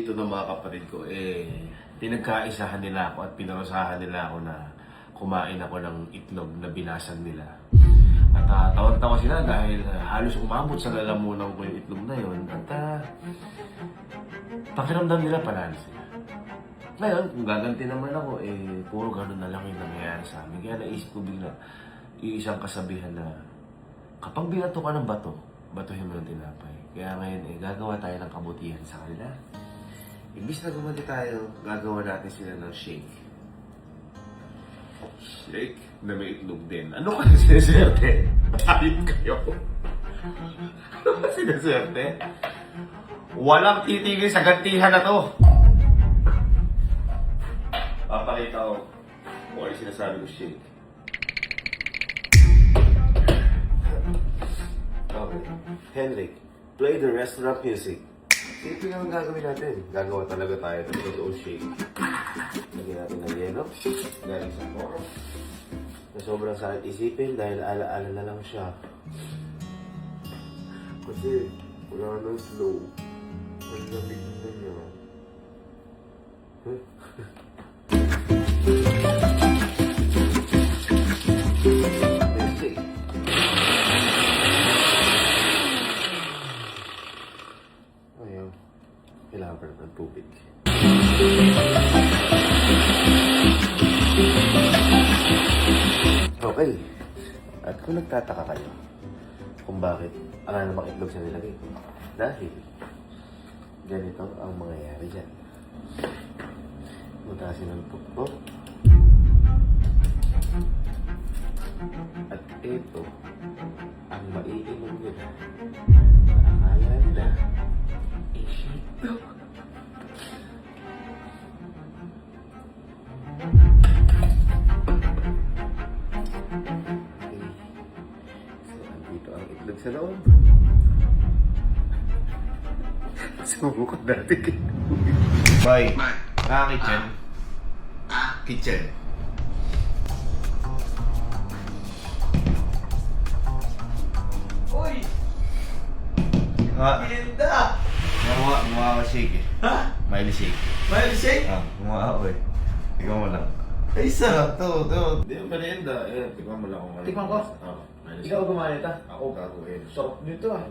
dito ng mga kapatid ko, pinagkaisahan nila ako at pinarusahan nila ako na kumain ako ng itlog na binasan nila. At tawan-tawa sila dahil halos umabot sa lalamunan ko yung itlog na yun. At pakiramdam nila panalo sila. Ngayon, kung gaganti naman ako, puro ganun na lang yung nangyayari sa amin. Kaya naisip ko bigla, yung isang kasabihan na kapag binato ka ng bato, batuhin mo ng tinapay. Kaya ngayon, gagawa tayo ng kabutihan sa kanila. Imbis na gumanti tayo, gagawa natin sila ng shake. Shake na may itlog din. Ano ka sineswerte? Matayip kayo. Ano ka sineswerte? Walang titigil sa gantihan na to. Papakita ko kung ano sinasabi ko shake. Okay. Henrik, play the restaurant music. Ito yung gagawin natin. Gagawa talaga tayo ng totoong shake. Lagyan natin ng yelo. Galing sa koro. Na sobrang sakit isipin dahil ala-ala na lang siya. Kasi wala nang slow. Ang lamig na niya. Ayaw. Kailangan pa ng tubig. Okay. At kung nagtataka kayo kung bakit ang namang itlog sa nilagay ko, dahil ganito ang mangyayari dyan. Mutasin ang tuktok. At ito ang maiinom nila na akala nila shake to. So, andito ang itlog sa loob. Subukan natin. Bye. Kitchen. Kitchen. Uy! Merienda! Gumawa ka shake eh. Ha? Miley shake. Miley shake? Gumawa ako eh. Tignan mo lang. Ay, sarap to. Hindi yung merienda. Tignan mo lang kung ano. Tikman ko? Miley Ikaw shake. gumawa nito? Ako gagawin. Sarap nito ah.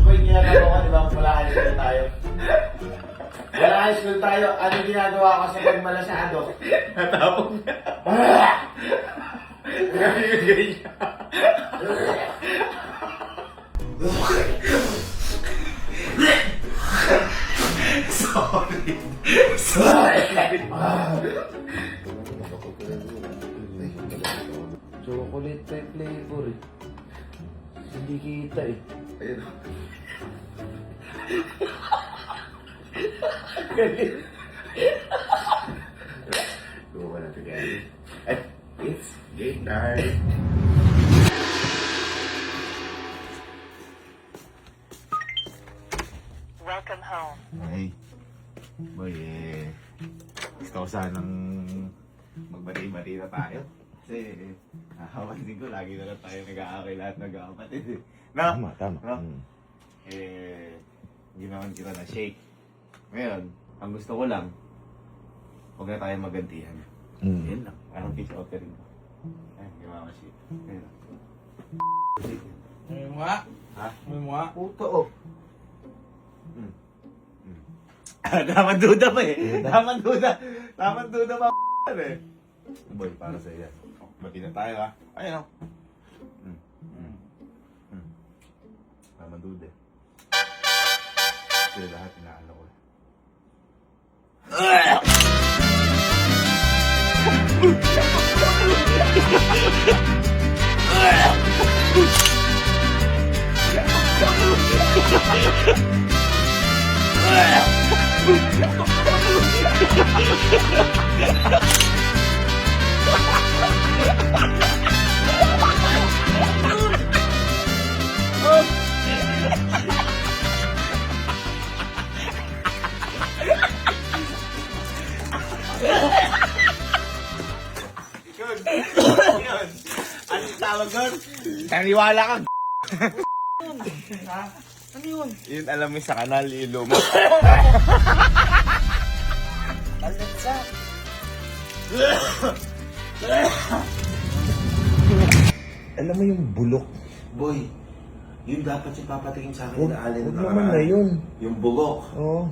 Kung ginagawa ko, di ba? Wala high school tayo. Wala high school tayo. Ano ginagawa ko sa pagmalasado? Natapong na. Ganyan. Sorry. Chocolate type flavor eh. Hindi kita eh. Ayun. Gumawa natin ganyan. It's game time. Welcome home. Ay, boy gusto ko sanang magbati-bati na tayo. Kasi, nakapansin ko, lagi na lang tayo nag-aakay lahat nag-aapatid eh. No? Tama. No? Ginawan kita na shake. Ngayon, ang gusto ko lang, huwag na tayo magantihan. Yan lang. Parang peace offering ko. Ayan, ginawa ko shake. Ayan lang. May mga? Ha? May mga? Puto oh. Daman duda pa eh. Daman duda pa eh. Boy, para sa iyo. Bati na tayo ha. Ayun oh. Daman duda. Kasi lahat inaano ko. Ha ha ha! Yun. Ano tawag doon? Taniwala ka. Ano yun? Yun alam mo sa kanal, yung luma. Alatsa. Alam mo yung bulok? Boy, yun dapat yung papatingin sa akin Huwag na alin huwag naman na yun. Yung bugok. Oo.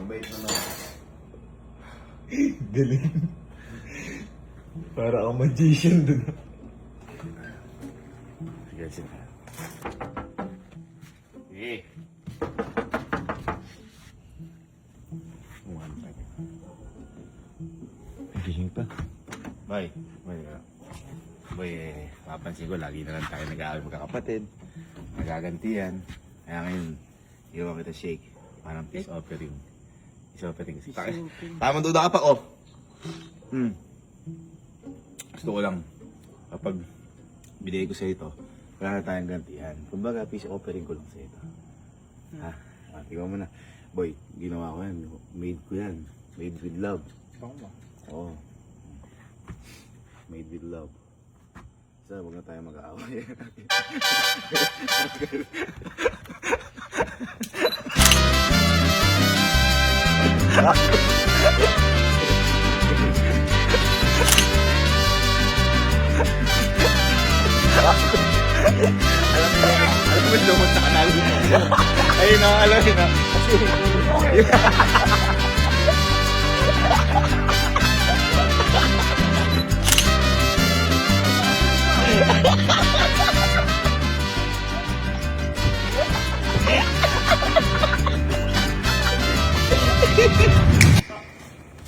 Mabait naman. Galing. Para akong magician dun. Sige, sige. Sige. Gising pa. Boy, papansin ko, lagi na lang tayo nag-aaway magkakapatid. Nagagantihan. Kaya ngayon, iwan kita shake. Parang peace offering. Peace offering. Tamang duda ka pa, oh. Gusto ko lang, kapag binigay ko sa ito, wala na tayong gantihan. Kumbaga, peace offering ko lang sa ito. Ha? Tingnan mo na. Boy, ginawa ko yan. Made ko yan. Made with love. Oo. Made with love. So, huwag na tayo mag-aaway. alam mo yung lumot sa kanal. Ayun o, alam mo na.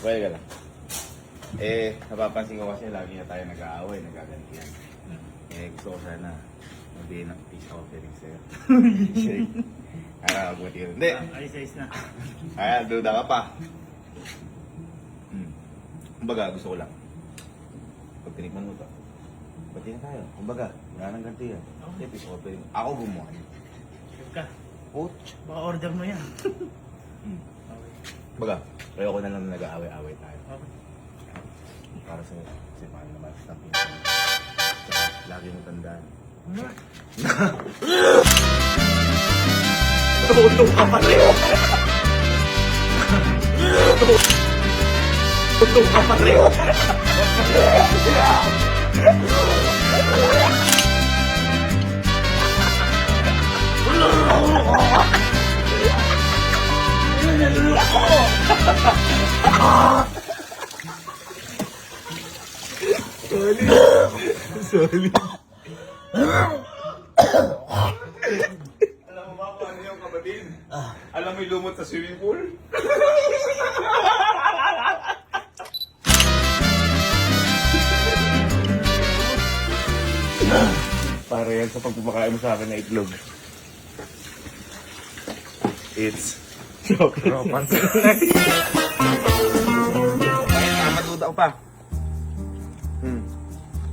Well ka lang. Napapansin ko kasi lagi na tayo nag-aaway, nagagantihan. Gusto ko sana magbigay ng peace offering sa'yo. Kaya magbuti yun. Hindi! Ayos na. Kaya, duda ka pa. Kumbaga, gusto ko lang. Pag tinikman mo ito, pati na tayo. Kumbaga, wala nang ganti yan. Okay, peace offering. Ako gumawa. Huwag ka. Coach. Baka order mo yan. Kumbaga, ayoko na lang na nag-aaway-aaway tayo. Okay. Para sa kasi paano naman sa pinsan. Tsaka, lagi mo tandaan. Tutong ka pa rin! Tutong ka pa rin! Sorry. Alam mo ba kung ano yung kapatid? Alam mo yung lumot sa swimming pool? Para yan sa pagpapakain mo sa akin na itlog. It's Ropan. Matuda ko pa.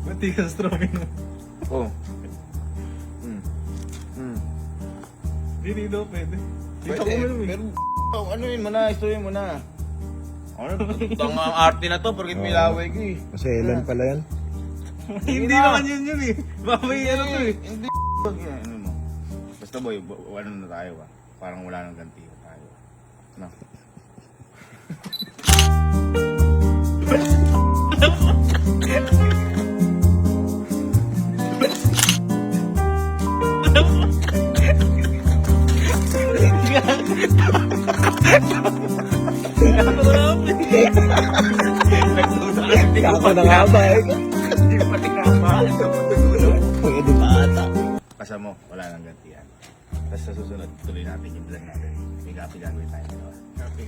Mati ka strawberry na. Oh. Hindi daw pwede. Dito ko Pwede, mo pero ano yun mo na, istoryin mo na. Ano, ang arte na to, porkit may laway ko eh. Maselan pala yan. Hindi naman yun eh. Mamay ano to eh. Hindi, ano mo. Basta boy, ano na tayo ba? Parang wala nang ganti na tayo. No? Kapa na nga ba eh. Hindi pa tinama. Pwede pa ata. Basta mo, wala nang gantihan. Tapos sa susunod, tuloy natin yung vlog natin. May gapi gagawin tayo dalawa. Gapi.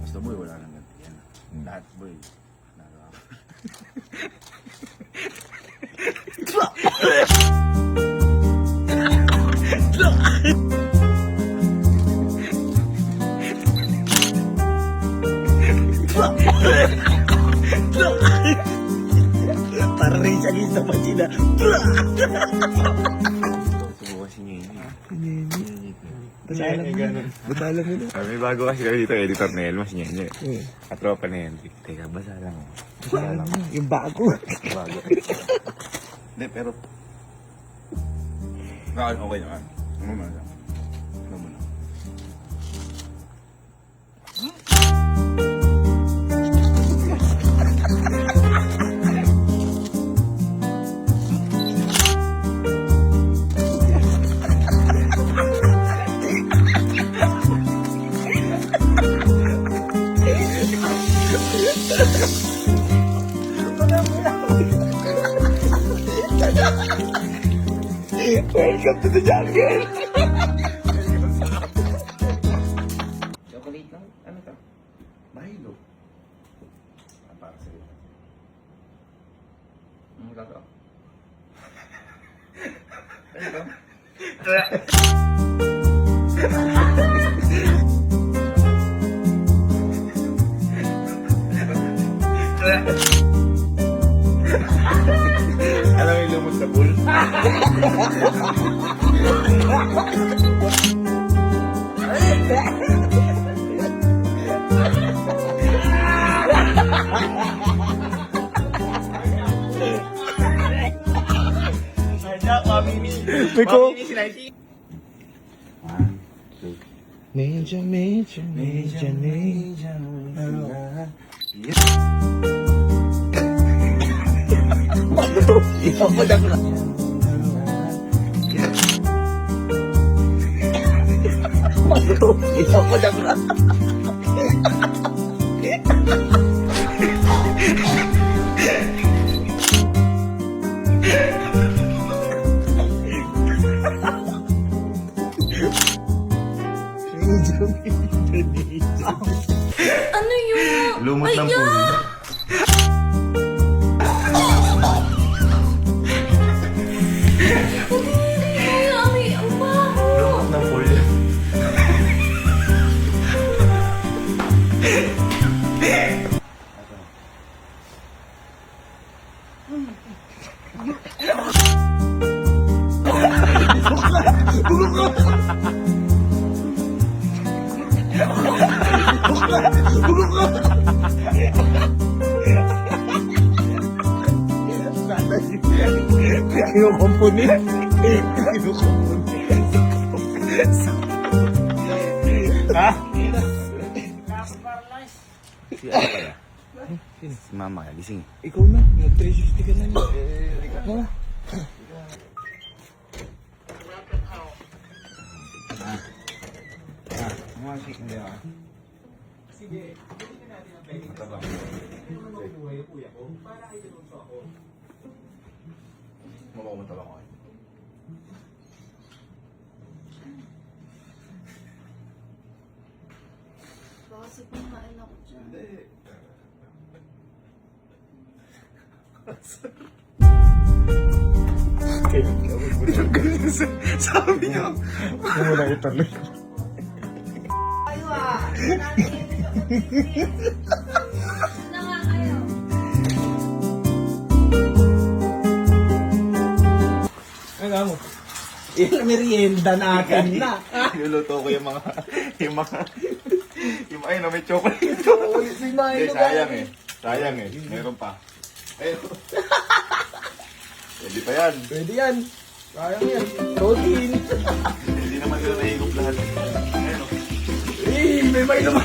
Basta boy, wala nang gantihan. Lahat boy. Nagawa ko. Para rin siya sa pagina. Subukan si Nini. Ba't alam mo yun? Ba't alam mo yun? May bago kasi kami dito, editor na Elmas niya niya. Katropa na yan. Teka, basa lang. Basa lang. Yung bago. Bago. Hindi, pero... Okay naman. Ano man lang. Ano mo na. Welcome to the jungle! Chocolate lang? Ano to? Milo. Para sa'yo. Ano ka to? Ano to? Alam mo yung lumot sa pool? May ko. Medyo. Ikaw ko na ka. Ikaw ko na ka. Ano yun? Lumot ng pool. Ay, ang baho. Lumot ng pool. Kinukumpuni. Ha? Si mama, gising. Ikaw na. Nag-360 ka na niya. Ha? Hindi ako. Mamakumata lang ako. Baka sa kumain ako dyan. Sabi niya. Hindi mo na ituloy. Ayo ah! Na nga kayo. Ano mo? Yung merienda natin na. Niluluto ko yung mga ayun, may chocolate. Hindi, sayang eh. Sayang eh. Meron pa. Ayun. Pwede pa yan. Pwede yan. Sayang yan. Protein. Hindi naman sila nahigop lahat. Ayun o. Eh, may Milo ka.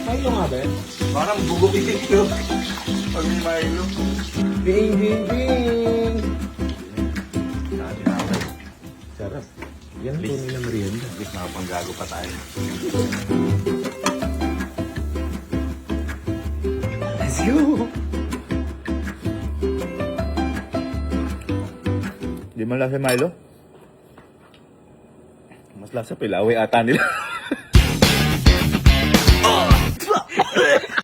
Milo nga ba yan? Parang bugok ito. Pag may Milo. Bing. Sabi na ako. Sarap. Yan ang tunay na merienda. At least nakapanggago pa tayo. Let's go! Di man lasa Milo? Mas lasa pilawi ata nila.